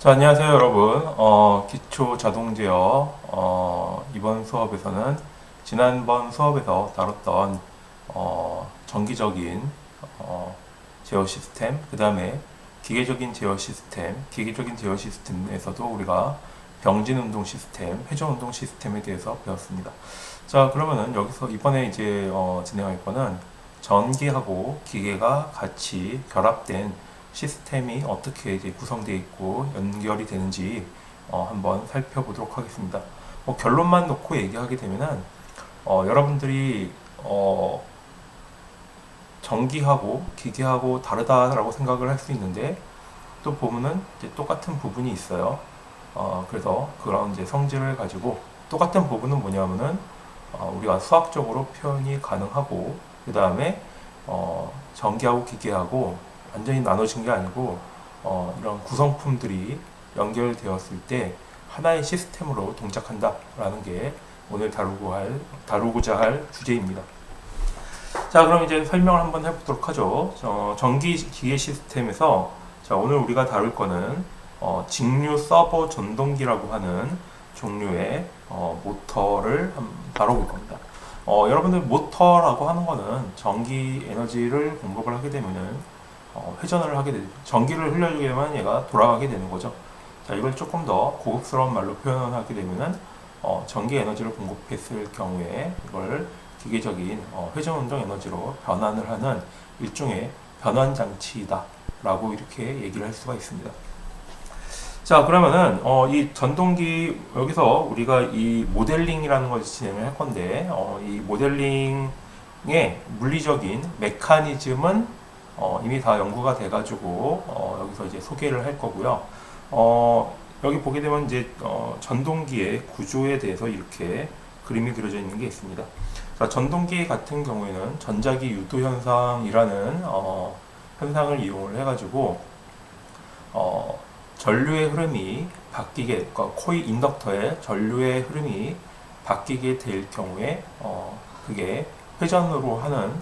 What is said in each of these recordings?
자, 안녕하세요, 여러분. 기초 자동 제어, 이번 수업에서는 지난번 수업에서 다뤘던, 정기적인, 제어 시스템, 그 다음에 기계적인 제어 시스템에서도 우리가 병진 운동 시스템, 회전 운동 시스템에 대해서 배웠습니다. 자, 그러면은 여기서 이번에 이제, 진행할 거는 전기하고 기계가 같이 결합된 시스템이 어떻게 이제 구성되어 있고 연결이 되는지 한번 살펴보도록 하겠습니다. 결론만 놓고 얘기하게 되면은 여러분들이 전기하고 기계하고 다르다라고 생각을 할 수 있는데 또 보면은 이제 똑같은 부분이 있어요. 그래서 그런 이제 성질을 가지고 똑같은 부분은 뭐냐면은 우리가 수학적으로 표현이 가능하고 그 다음에 전기하고 기계하고 완전히 나눠진 게 아니고 이런 구성품들이 연결되었을 때 하나의 시스템으로 동작한다라는 게 오늘 다루고자 할 주제입니다. 자, 그럼 이제 설명을 한번 해보도록 하죠. 전기 기계 시스템에서 자, 오늘 우리가 다룰 거는 직류 서버 전동기라고 하는 종류의 모터를 다뤄볼 겁니다. 여러분들 모터라고 하는 거는 전기 에너지를 공급을 하게 되면은 회전을 하게 되죠. 전기를 흘려주게 되면 얘가 돌아가게 되는 거죠. 자, 이걸 조금 더 고급스러운 말로 표현하게 되면은 전기 에너지를 공급했을 경우에 이걸 기계적인 회전 운동 에너지로 변환을 하는 일종의 변환 장치이다 라고 이렇게 얘기를 할 수가 있습니다. 자, 그러면은 이 전동기 여기서 우리가 이 모델링이라는 것을 진행을 할 건데 이 모델링의 물리적인 메커니즘은 이미 다 연구가 돼가지고 여기서 이제 소개를 할 거고요. 여기 보게 되면 이제 전동기의 구조에 대해서 이렇게 그림이 그려져 있는 게 있습니다. 자, 전동기 같은 경우에는 전자기 유도 현상이라는 현상을 이용을 해가지고 전류의 흐름이 바뀌게, 그러니까 코일 인덕터의 전류의 흐름이 바뀌게 될 경우에 그게 회전으로 하는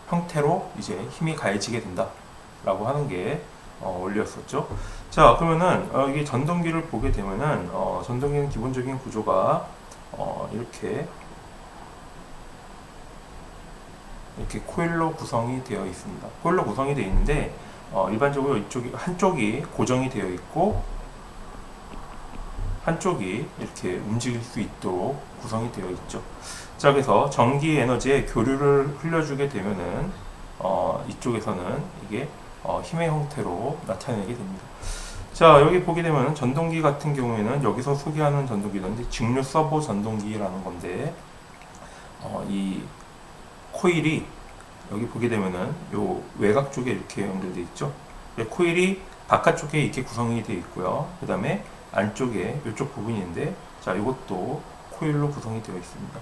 형태로 이제 힘이 가해지게 된다라고 하는 게 원리였었죠. 자, 그러면은 이게 전동기를 보게 되면은 전동기는 기본적인 구조가 이렇게 코일로 구성이 되어 있습니다. 코일로 구성이 되어 있는데 일반적으로 한쪽이 고정이 되어 있고 한쪽이 이렇게 움직일 수 있도록 구성이 되어 있죠. 자, 그래서 전기 에너지의 교류를 흘려주게 되면은 이쪽에서는 이게 힘의 형태로 나타내게 됩니다. 자, 여기 보게 되면 전동기 같은 경우에는 여기서 소개하는 전동기는 직류 서버 전동기라는 건데 이 코일이 여기 보게 되면은 요 외곽 쪽에 이렇게 연결되어 있죠. 코일이 바깥쪽에 이렇게 구성이 되어 있고요. 그 다음에 안쪽에 이쪽 부분이 있는데 자, 이것도 코일로 구성이 되어 있습니다.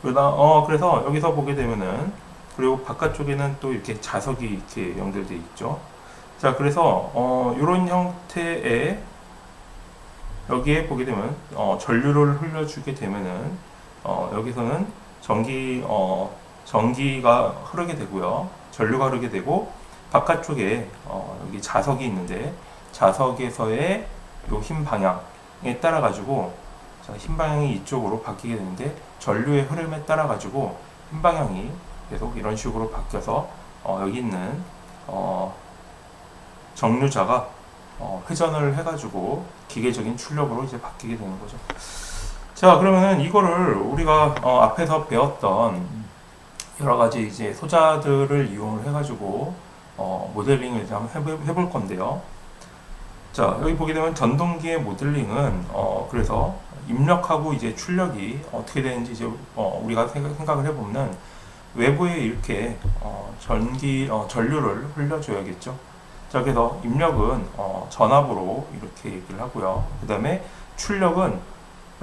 그래서 여기서 보게 되면은 그리고 바깥쪽에는 또 이렇게 자석이 이렇게 연결되어 있죠. 자, 그래서 이런 형태의 여기에 보게 되면 전류를 흘려주게 되면은 여기서는 전기가 흐르게 되고요. 전류가 흐르게 되고 바깥쪽에 여기 자석이 있는데 자석에서의 요 힘 방향에 따라 가지고 힘 방향이 이쪽으로 바뀌게 되는데 전류의 흐름에 따라 가지고 힘 방향이 계속 이런 식으로 바뀌어서 여기 있는 정류자가 회전을 해가지고 기계적인 출력으로 이제 바뀌게 되는 거죠. 자, 그러면은 이거를 우리가 앞에서 배웠던 여러 가지 이제 소자들을 이용을 해가지고 모델링을 이제 한번 해볼 건데요. 자, 여기 보게 되면 전동기의 모델링은 그래서 입력하고 이제 출력이 어떻게 되는지 이제 우리가 생각을 해보면 외부에 이렇게 전류를 흘려줘야겠죠. 자, 그래서 입력은 전압으로 이렇게 얘기를 하고요. 그 다음에 출력은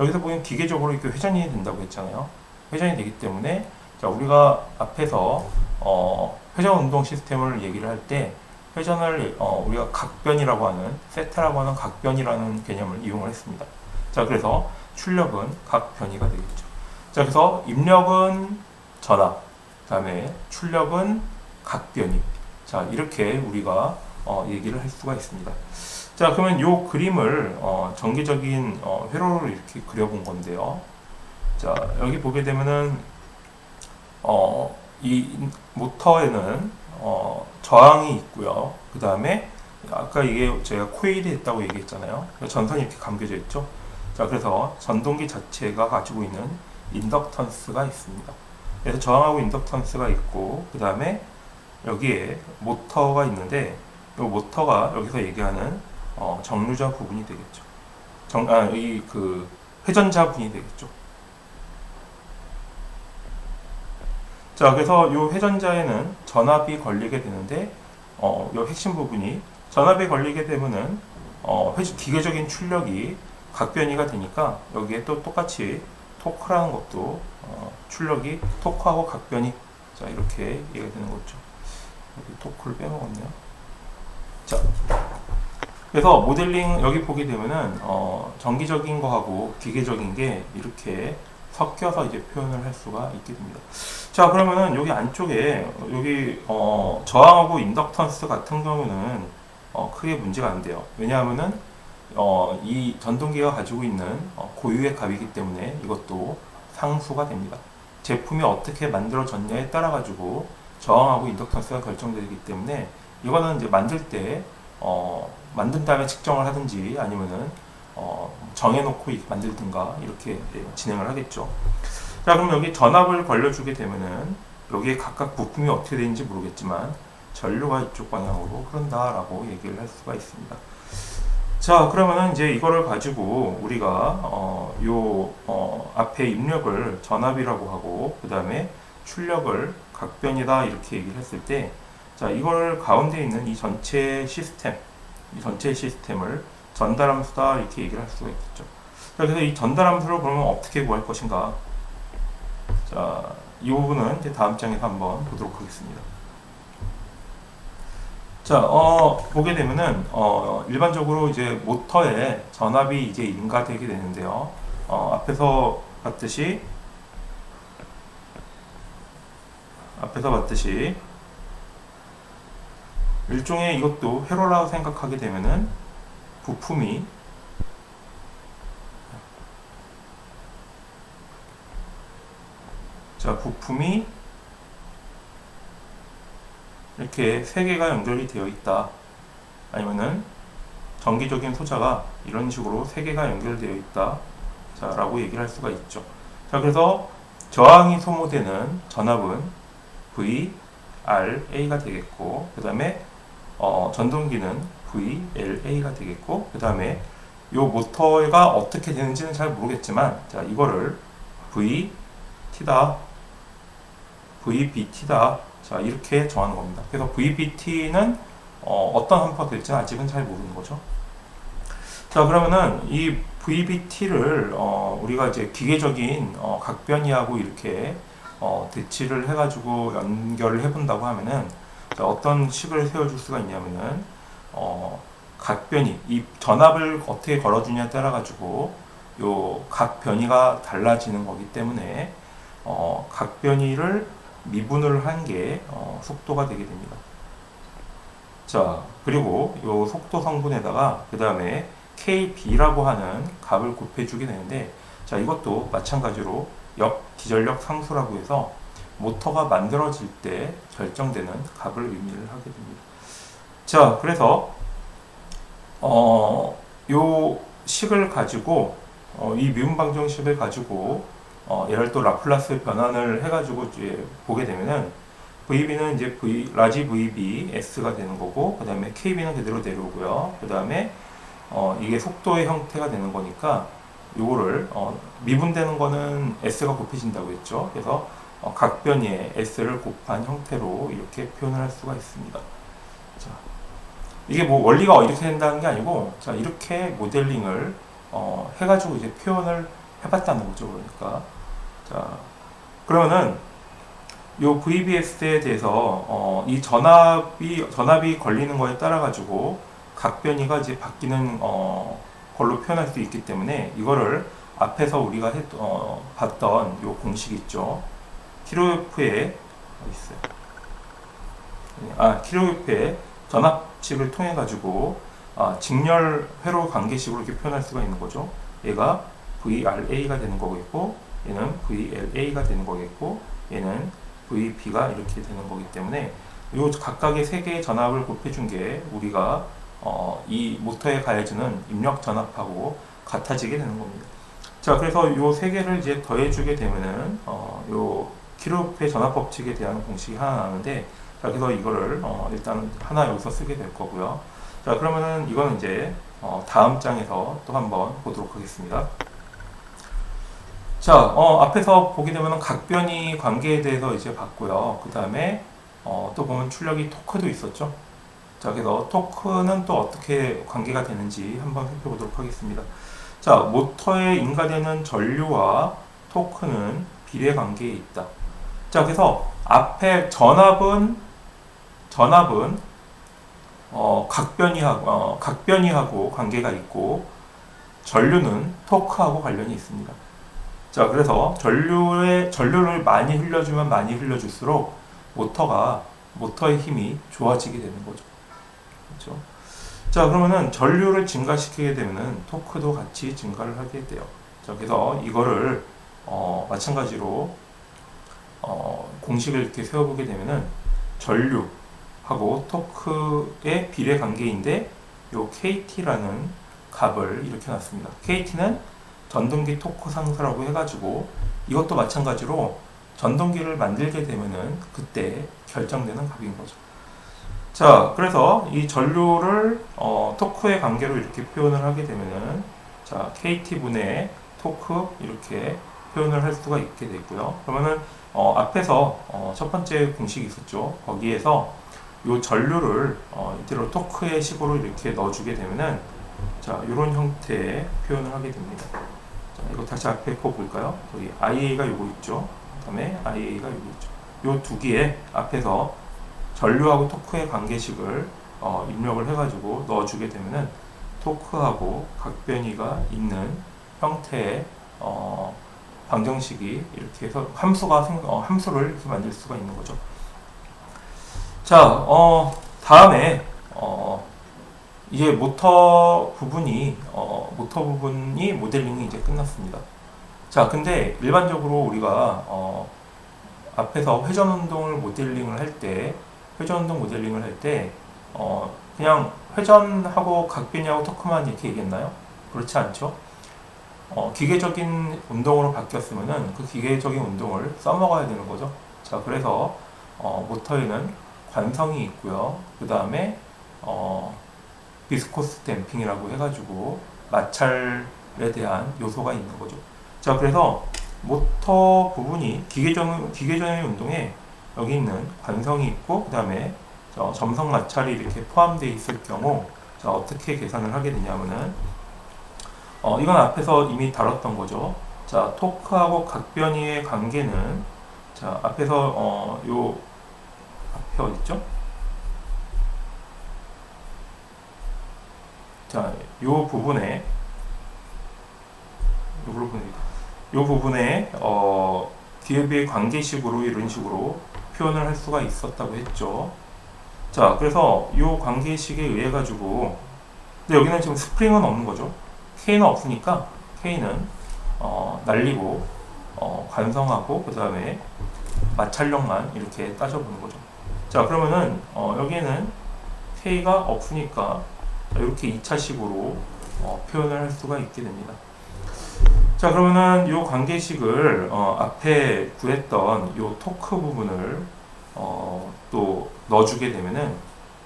여기서 보면 기계적으로 이렇게 회전이 된다고 했잖아요. 회전이 되기 때문에 자, 우리가 앞에서 회전 운동 시스템을 얘기를 할 때 회전을 우리가 각변이라고 하는 세타라고 하는 각변이라는 개념을 이용을 했습니다. 자, 그래서 출력은 각변이가 되겠죠. 자, 그래서 입력은 전압, 그 다음에 출력은 각변이. 자, 이렇게 우리가 얘기를 할 수가 있습니다. 자, 그러면 이 그림을 정기적인 회로로 이렇게 그려본 건데요. 자, 여기 보게 되면은 이 모터에는 저항이 있고요. 그 다음에 아까 이게 제가 코일이 있다고 얘기했잖아요. 전선이 이렇게 감겨져 있죠. 자, 그래서 전동기 자체가 가지고 있는 인덕턴스가 있습니다. 그래서 저항하고 인덕턴스가 있고, 그 다음에 여기에 모터가 있는데, 이 모터가 여기서 얘기하는 정류자 부분이 되겠죠. 이 회전자 부분이 되겠죠. 자, 그래서 이 회전자에는 전압이 걸리게 되는데, 이 핵심 부분이 전압이 걸리게 되면은 기계적인 출력이 각변이가 되니까 여기에 또 똑같이 토크라는 것도 출력이 토크하고 각변이 자 이렇게 얘기가 되는 거죠. 여기 토크를 빼먹었네요. 자, 그래서 모델링 여기 보게 되면은 정기적인 거하고 기계적인 게 이렇게 섞여서 이제 표현을 할 수가 있게 됩니다. 자, 그러면은 여기 안쪽에 여기 저항하고 인덕턴스 같은 경우는 크게 문제가 안 돼요. 왜냐하면은 이 전동기가 가지고 있는 고유의 값이기 때문에 이것도 상수가 됩니다. 제품이 어떻게 만들어졌냐에 따라 가지고 저항하고 인덕턴스가 결정되기 때문에 이거는 이제 만들 때 만든 다음에 측정을 하든지 아니면은 정해놓고 만들든가 이렇게 진행을 하겠죠. 자, 그럼 여기 전압을 걸려주게 되면은 여기에 각각 부품이 어떻게 되는지 모르겠지만 전류가 이쪽 방향으로 흐른다라고 얘기를 할 수가 있습니다. 자, 그러면은 이제 이거를 가지고 우리가 앞에 입력을 전압이라고 하고 그 다음에 출력을 각변이다 이렇게 얘기를 했을 때, 자, 이걸 가운데 있는 이 전체 시스템을 전달함수다 이렇게 얘기를 할 수가 있겠죠. 자, 그래서 이 전달함수를 그러면 어떻게 구할 것인가? 자, 이 부분은 이제 다음 장에서 한번 보도록 하겠습니다. 자, 보게 되면은, 일반적으로 이제 모터에 전압이 이제 인가되게 되는데요. 앞에서 봤듯이, 일종의 이것도 회로라고 생각하게 되면은, 부품이, 이렇게 세 개가 연결이 되어 있다. 아니면은 정기적인 소자가 이런 식으로 세 개가 연결되어 있다. 자, 라고 얘기를 할 수가 있죠. 자, 그래서 저항이 소모되는 전압은 VRA가 되겠고, 그 다음에 전동기는 VLA가 되겠고, 그 다음에 이 모터가 어떻게 되는지는 잘 모르겠지만, 자, 이거를 VT다, VBT다. 자, 이렇게 정하는 겁니다. 그래서 VBT는 어떤 함수가 될지는 아직은 잘 모르는 거죠. 자, 그러면은 이 VBT를 우리가 이제 기계적인 각변이하고 이렇게 대치를 해가지고 연결을 해본다고 하면은, 자, 어떤 식을 세워줄 수가 있냐면은 각변이 이 전압을 어떻게 걸어주냐에 따라 가지고 요 각변이가 달라지는 거기 때문에 각변이를 미분을 한 게 속도가 되게 됩니다. 자, 그리고 이 속도 성분에다가 그 다음에 KB라고 하는 값을 곱해주게 되는데, 자, 이것도 마찬가지로 역기전력 상수라고 해서 모터가 만들어질 때 결정되는 값을 의미를 하게 됩니다. 자, 그래서 요 식을 가지고 이 미분 방정식을 가지고 얘를 또 라플라스 변환을 해가지고 이제 보게 되면은 VB는 이제 라지 VB S가 되는 거고, 그 다음에 KB는 그대로 내려오고요. 그 다음에 이게 속도의 형태가 되는 거니까 요거를 미분되는 거는 S가 곱해진다고 했죠. 그래서 각변위에 S를 곱한 형태로 이렇게 표현을 할 수가 있습니다. 자, 이게 뭐 원리가 이렇게 된다는 게 아니고, 자, 이렇게 모델링을 해가지고 이제 표현을 해봤다는 거죠. 그러니까. 자, 그러면은 요 VBS에 대해서 이 전압이 걸리는 거에 따라 가지고 각변이가 이제 바뀌는 걸로 표현할 수 있기 때문에 이거를 앞에서 우리가 봤던 요 공식 있죠. 킬로웨프에 어디 있어요? 킬로웨프에 전압 법칙을 통해 가지고 직렬 회로 관계식으로 이렇게 표현할 수가 있는 거죠. 얘가 VRA가 되는 거겠고, 얘는 VLA가 되는 거겠고, 얘는 VB가 이렇게 되는 거기 때문에 이 각각의 세 개의 전압을 곱해준 게 우리가 이 모터에 가해주는 입력 전압하고 같아지게 되는 겁니다. 자, 그래서 이 세 개를 이제 더해주게 되면은 요 키르호프의 전압 법칙에 대한 공식이 하나 나오는데, 자, 그래서 이거를 일단 하나 여기서 쓰게 될 거고요. 자, 그러면은 이거는 이제 다음 장에서 또 한번 보도록 하겠습니다. 자, 앞에서 보게 되면은 각변이 관계에 대해서 이제 봤고요. 그 다음에 또 보면 출력이 토크도 있었죠. 자, 그래서 토크는 또 어떻게 관계가 되는지 한번 살펴보도록 하겠습니다. 자, 모터에 인가되는 전류와 토크는 비례 관계에 있다. 자, 그래서 앞에 전압은 각변이하고 관계가 있고, 전류는 토크하고 관련이 있습니다. 자, 그래서 전류를 많이 흘려주면 많이 흘려줄수록 모터의 힘이 좋아지게 되는 거죠. 그렇죠? 자, 그러면은 전류를 증가시키게 되면은 토크도 같이 증가를 하게 돼요. 자, 그래서 이거를 마찬가지로 공식을 이렇게 세워보게 되면은 전류하고 토크의 비례 관계인데, 요 KT라는 값을 이렇게 놨습니다. KT는 전동기 토크 상수라고 해가지고, 이것도 마찬가지로 전동기를 만들게 되면은 그때 결정되는 값인 거죠. 자, 그래서 이 전류를 토크의 관계로 이렇게 표현을 하게 되면은, 자, KT분의 토크 이렇게 표현을 할 수가 있게 되고요. 그러면은 앞에서 첫 번째 공식이 있었죠. 거기에서 이 전류를 이대로 토크의 식으로 이렇게 넣어주게 되면은, 자, 이런 형태의 표현을 하게 됩니다. 자, 이거 다시 앞에 거 볼까요? 여기 IA가 요거 있죠. 그 다음에 IA가 요거 있죠. 요 두 개의 앞에서 전류하고 토크의 관계식을 입력을 해가지고 넣어주게 되면은 토크하고 각변이가 있는 형태의 방정식이 이렇게 해서 함수를 이렇게 만들 수가 있는 거죠. 자, 다음에 이제 모터 부분이 모델링이 이제 끝났습니다. 자, 근데 일반적으로 우리가 앞에서 회전운동 모델링을 할 때 그냥 회전하고 각변이하고 토크만 이렇게 얘기했나요? 그렇지 않죠? 기계적인 운동으로 바뀌었으면은 그 기계적인 운동을 써먹어야 되는 거죠. 자, 그래서 모터에는 관성이 있고요. 그 다음에 비스코스 댐핑이라고 해가지고 마찰에 대한 요소가 있는 거죠. 자, 그래서 모터 부분이 기계적인 운동에 여기 있는 관성이 있고, 그 다음에 점성 마찰이 이렇게 포함되어 있을 경우, 자, 어떻게 계산을 하게 되냐면은 이건 앞에서 이미 다뤘던 거죠. 자, 토크하고 각변이의 관계는, 자, 앞에서 요 앞에 어딨죠? 자, 요 부분에 기회비의 관계식으로 이런 식으로 표현을 할 수가 있었다고 했죠. 자, 그래서 이 관계식에 의해 가지고, 근데 여기는 지금 스프링은 없는 거죠. K는 없으니까 K는 날리고 관성하고 그 다음에 마찰력만 이렇게 따져보는 거죠. 자, 그러면은 여기에는 K가 없으니까 이렇게 2차식으로 표현을 할 수가 있게 됩니다. 자, 그러면은 이 관계식을 앞에 구했던 이 토크 부분을 또 넣어주게 되면은,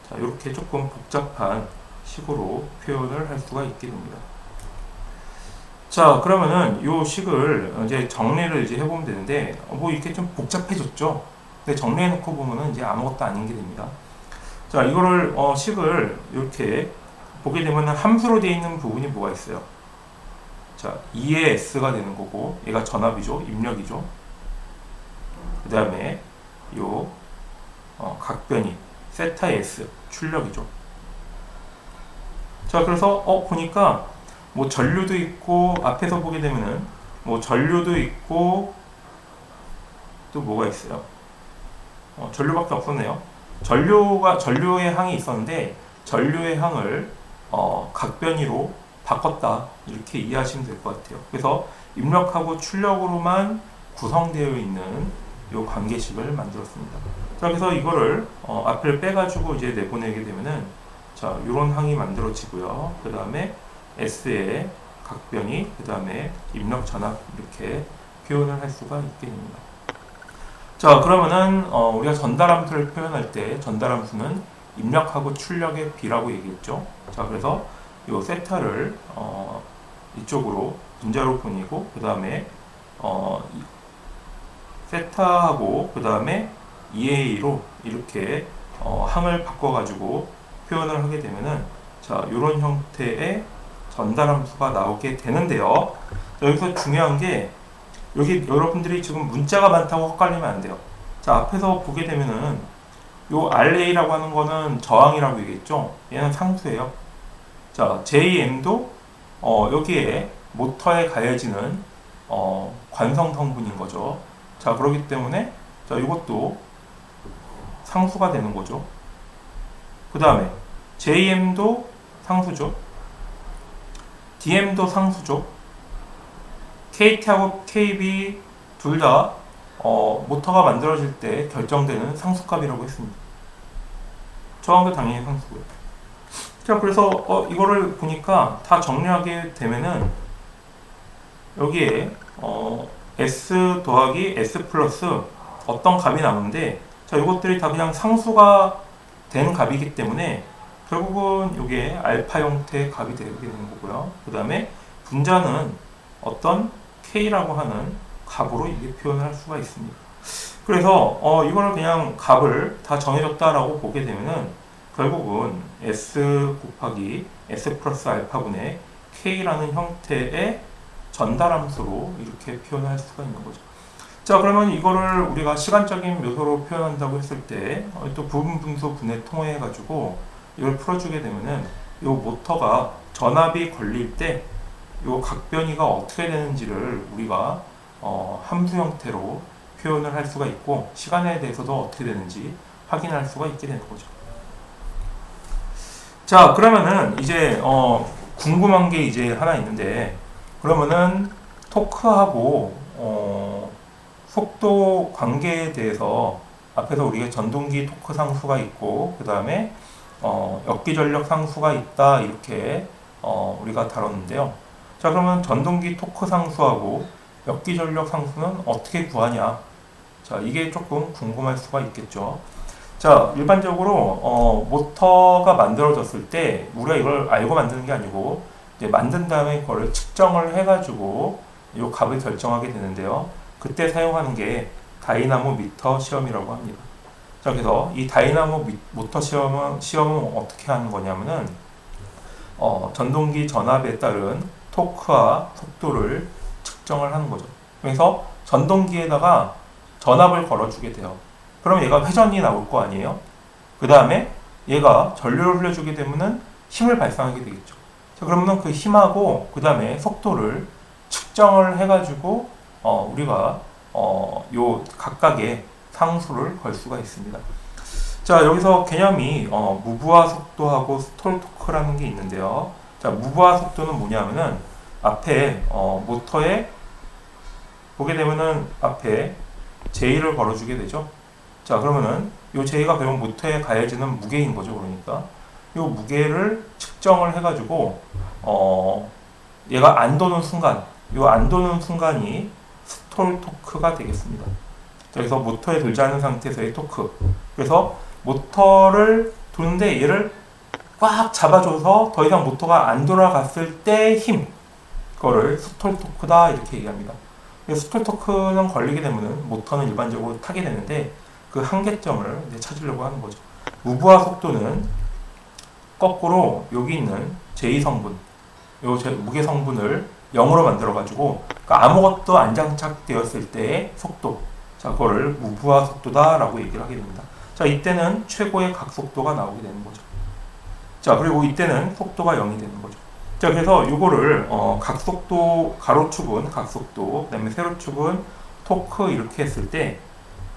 자, 이렇게 조금 복잡한 식으로 표현을 할 수가 있게 됩니다. 자, 그러면은 이 식을 이제 정리를 이제 해보면 되는데, 뭐 이렇게 좀 복잡해졌죠. 근데 정리해놓고 보면은 이제 아무것도 아닌 게 됩니다. 자, 이거를 식을 이렇게 보게 되면 함수로 되어 있는 부분이 뭐가 있어요? 자, 2의 S가 되는 거고, 얘가 전압이죠, 입력이죠. 그 다음에 요 각변이 세타 S 출력이죠. 자, 그래서 보니까 뭐 전류도 있고, 앞에서 보게 되면은 뭐 전류도 있고, 또 뭐가 있어요? 전류밖에 없었네요. 전류의 항이 있었는데, 전류의 항을 각변이로 바꿨다 이렇게 이해하시면 될 것 같아요. 그래서 입력하고 출력으로만 구성되어 있는 이 관계식을 만들었습니다. 자, 그래서 이거를 앞을 빼가지고 이제 내보내게 되면은 자, 이런 항이 만들어지고요. 그 다음에 S의 각변이 그 다음에 입력 전압 이렇게 표현을 할 수가 있게 됩니다. 자, 그러면은 우리가 전달함수를 표현할 때 전달함수는 입력하고 출력의 비라고 얘기했죠. 자, 그래서 이 세타를 이쪽으로 분자로 보내고 그 다음에 세타하고 그 다음에 EA로 이렇게 항을 바꿔가지고 표현을 하게 되면은 자, 이런 형태의 전달함수가 나오게 되는데요. 자, 여기서 중요한 게 여기 여러분들이 지금 문자가 많다고 헷갈리면 안 돼요. 자, 앞에서 보게 되면은 요 RA라고 하는 거는 저항이라고 얘기했죠. 얘는 상수예요. 자, JM도 여기에 모터에 가해지는 관성 성분인 거죠. 자, 그렇기 때문에 자, 이것도 상수가 되는 거죠. 그 다음에 JM도 상수죠. DM도 상수죠. KT하고 KB 둘 다 모터가 만들어질 때 결정되는 상수값이라고 했습니다. 저항도 당연히 상수고요. 자, 그래서 이거를 보니까 다 정리하게 되면은 여기에 S 더하기 S 플러스 어떤 값이 나오는데 자, 이것들이 다 그냥 상수가 된 값이기 때문에 결국은 이게 알파 형태의 값이 되게 되는 거고요. 그 다음에 분자는 어떤 K라고 하는 값으로 이게 표현을 할 수가 있습니다. 그래서 이거를 그냥 값을 다 정해졌다라고 보게 되면은 결국은 S 곱하기 S 플러스 알파분의 K라는 형태의 전달함수로 이렇게 표현할 수가 있는 거죠. 자, 그러면 이거를 우리가 시간적인 묘소로 표현한다고 했을 때 또 부분 분수 분해 통해 가지고 이걸 풀어주게 되면은 이 모터가 전압이 걸릴 때 이 각변이가 어떻게 되는지를 우리가 함수 형태로 표현을 할 수가 있고 시간에 대해서도 어떻게 되는지 확인할 수가 있게 되는 거죠. 자, 그러면은 이제 궁금한 게 이제 하나 있는데 그러면은 토크하고 속도 관계에 대해서 앞에서 우리가 전동기 토크 상수가 있고 그 다음에 역기전력 상수가 있다 이렇게 우리가 다뤘는데요. 자, 그러면 전동기 토크 상수하고 역기전력 상수는 어떻게 구하냐? 자, 이게 조금 궁금할 수가 있겠죠. 자, 일반적으로 모터가 만들어졌을 때 우리가 이걸 알고 만드는 게 아니고 이제 만든 다음에 그거를 측정을 해가지고 이 값을 결정하게 되는데요. 그때 사용하는 게 다이나모 미터 시험이라고 합니다. 자, 그래서 이 다이나모 모터 시험은 어떻게 하는 거냐면은 전동기 전압에 따른 토크와 속도를 측정을 하는 거죠. 그래서 전동기에다가 전압을 걸어주게 돼요. 그럼 얘가 회전이 나올 거 아니에요? 그 다음에 얘가 전류를 흘려주게 되면은 힘을 발생하게 되겠죠. 자, 그러면은 그 힘하고 그 다음에 속도를 측정을 해가지고 우리가 요 각각의 상수를 걸 수가 있습니다. 자, 여기서 개념이 무브화 속도하고 스톨 토크라는 게 있는데요. 자, 무브화 속도는 뭐냐면은 앞에 모터에 보게 되면은 앞에 J를 걸어주게 되죠. 자, 그러면은 요 J가 그러면 모터에 가해지는 무게인 거죠. 그러니까 요 무게를 측정을 해가지고 얘가 안 도는 순간, 요 안 도는 순간이 스톨 토크가 되겠습니다. 자, 그래서 모터에 돌지 않은 상태에서의 토크. 그래서 모터를 도는데 얘를 꽉 잡아줘서 더 이상 모터가 안 돌아갔을 때 힘, 그거를 스톨 토크다 이렇게 얘기합니다. 스톨 토크는 걸리게 되면은 모터는 일반적으로 타게 되는데 그 한계점을 이제 찾으려고 하는 거죠. 무브화 속도는 거꾸로 여기 있는 J 성분, 요 무게 성분을 0으로 만들어 가지고 그러니까 아무것도 안 장착되었을 때의 속도, 자, 그거를 무브화 속도다라고 얘기를 하게 됩니다. 자, 이때는 최고의 각속도가 나오게 되는 거죠. 자, 그리고 이때는 속도가 0이 되는 거죠. 자, 그래서 요거를 각속도, 가로축은 각속도, 그 다음에 세로축은 토크 이렇게 했을 때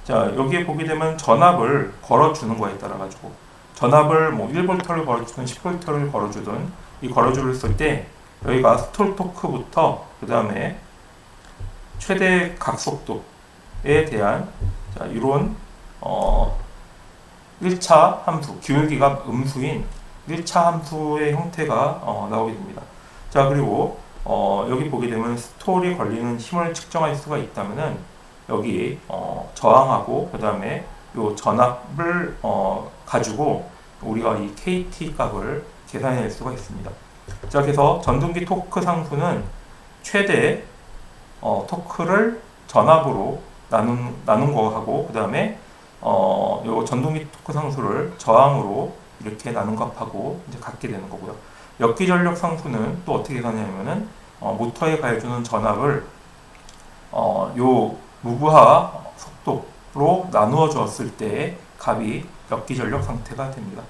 자, 여기에 보게 되면 전압을 걸어주는 거에 따라 가지고 전압을 뭐 1V를 걸어주든 10V를 걸어주든 이 걸어줬을 때 여기가 스톨 토크부터 그 다음에 최대 각속도에 대한 자, 이런 1차 함수, 기울기가 음수인 1차 함수의 형태가 나오게 됩니다. 자, 그리고 여기 보게 되면 스톨이 걸리는 힘을 측정할 수가 있다면은 여기 저항하고 그 다음에 요 전압을 가지고 우리가 이 KT 값을 계산해낼 수가 있습니다. 자, 그래서 전등기 토크 상수는 최대 토크를 전압으로 나눈 거하고 그 다음에 요 전동기 토크 상수를 저항으로 이렇게 나눈 값하고 이제 같게 되는 거고요. 역기전력 상수는 또 어떻게 가냐면은 모터에 가해주는 전압을 요 무브하 속도로 나누어 주었을 때 값이 역기전력 상태가 됩니다.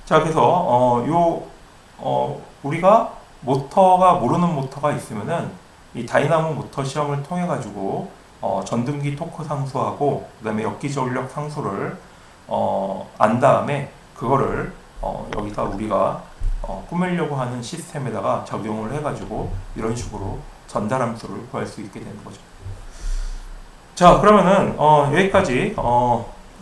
자, 그래서 우리가 모터가 모르는 모터가 있으면은 이 다이나모 모터 시험을 통해 가지고 전등기 토크 상수하고 그 다음에 역기전력 상수를 안 다음에 그거를 여기다 우리가 꾸밀려고 하는 시스템에다가 적용을 해가지고 이런 식으로 전달 함수를 구할 수 있게 되는 거죠. 자, 그러면은 여기까지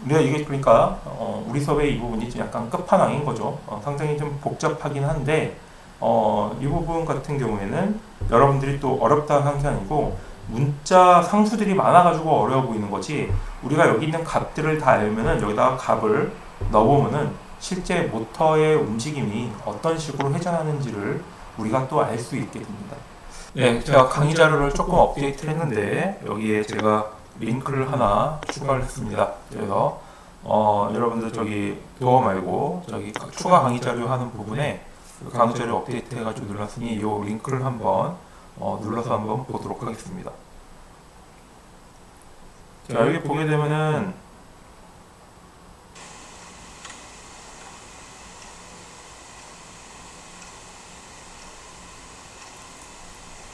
우리가 이게 그러니까 우리 수업의 이 부분이 좀 약간 끝판왕인 거죠. 상당히 좀 복잡하긴 한데 이 부분 같은 경우에는 여러분들이 또 어렵다 하는 게 아니고 문자 상수들이 많아가지고 어려워 보이는 거지, 우리가 여기 있는 값들을 다 알면은 여기다가 값을 넣어보면은 실제 모터의 움직임이 어떤 식으로 회전하는지를 우리가 또 알 수 있게 됩니다. 네, 제가 강의 자료를 조금 업데이트를 했는데 여기에 제가 링크를 하나 추가를 했습니다. 그래서 여러분들 저기 도어 말고 저기 추가 강의 자료 하는 부분에 강의 자료 업데이트 해가지고 눌렀으니 이 링크를 한번 눌러서 한번 보도록 하겠습니다. 자, 여기 보게 되면은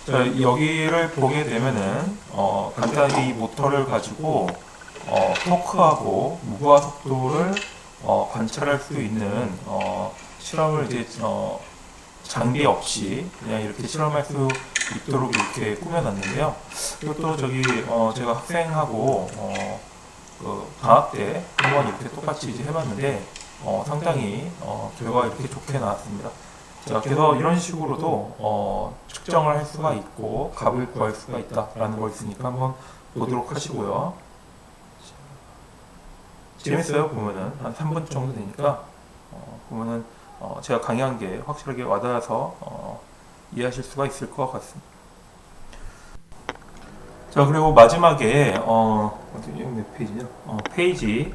자, 여기를 보게 되면은 간단히 이 모터를 가지고 토크하고 무브화 속도를 관찰할 수 있는 실험을 이제 장비 없이 그냥 이렇게 실험할 수 있도록 이렇게 꾸며놨는데요. 이것도 저기 제가 학생하고 그 방학 때 한번 이렇게 똑같이 이제 해봤는데 상당히 결과가 이렇게 좋게 나왔습니다. 자, 그래서 이런 식으로도 측정을 할 수가 있고 값을 구할 수가 있다라는 걸 있으니까 한번 보도록 하시고요. 재밌어요. 보면은 한 3분 정도 되니까 보면은 제가 강의한 게 확실하게 와닿아서 이해하실 수가 있을 것 같습니다. 자, 그리고 마지막에 몇 페이지냐? 페이지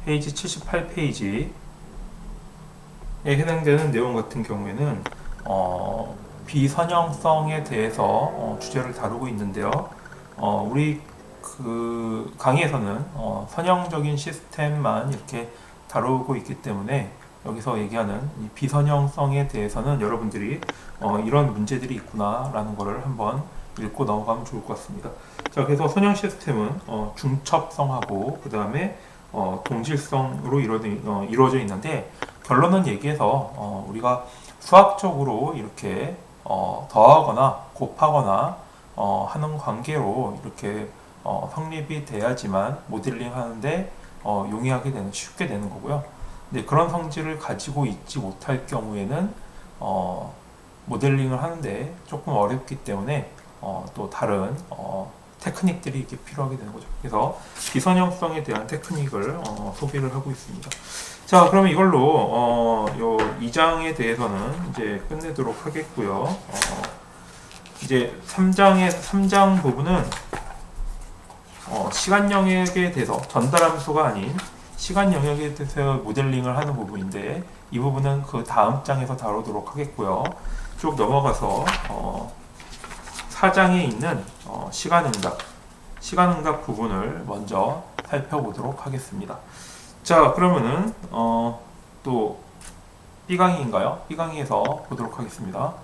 78페이지에 해당되는 내용 같은 경우에는 비선형성에 대해서 주제를 다루고 있는데요. 우리 그 강의에서는 선형적인 시스템만 이렇게 다루고 있기 때문에 여기서 얘기하는 이 비선형성에 대해서는 여러분들이 이런 문제들이 있구나라는 것을 한번 읽고 넘어가면 좋을 것 같습니다. 자, 그래서 선형 시스템은 중첩성하고 그 다음에 동질성으로 이루어져 있는데, 결론은 얘기해서 우리가 수학적으로 이렇게 더하거나 곱하거나 하는 관계로 이렇게 성립이 돼야지만 모델링 하는데 용이하게 되는, 쉽게 되는 거고요. 근데 그런 성질을 가지고 있지 못할 경우에는 모델링을 하는데 조금 어렵기 때문에 또 다른 테크닉들이 이렇게 필요하게 되는 거죠. 그래서 비선형성에 대한 테크닉을 소개를 하고 있습니다. 자, 그러면 이걸로 요 2장에 대해서는 이제 끝내도록 하겠고요. 이제 3장 부분은 시간 영역에 대해서, 전달 함수가 아닌 시간 영역에 대해서 모델링을 하는 부분인데, 이 부분은 그 다음 장에서 다루도록 하겠고요. 쭉 넘어가서 4장에 있는 시간응답 부분을 먼저 살펴보도록 하겠습니다. 자, 그러면은 또 B강의인가요? B강의에서 보도록 하겠습니다.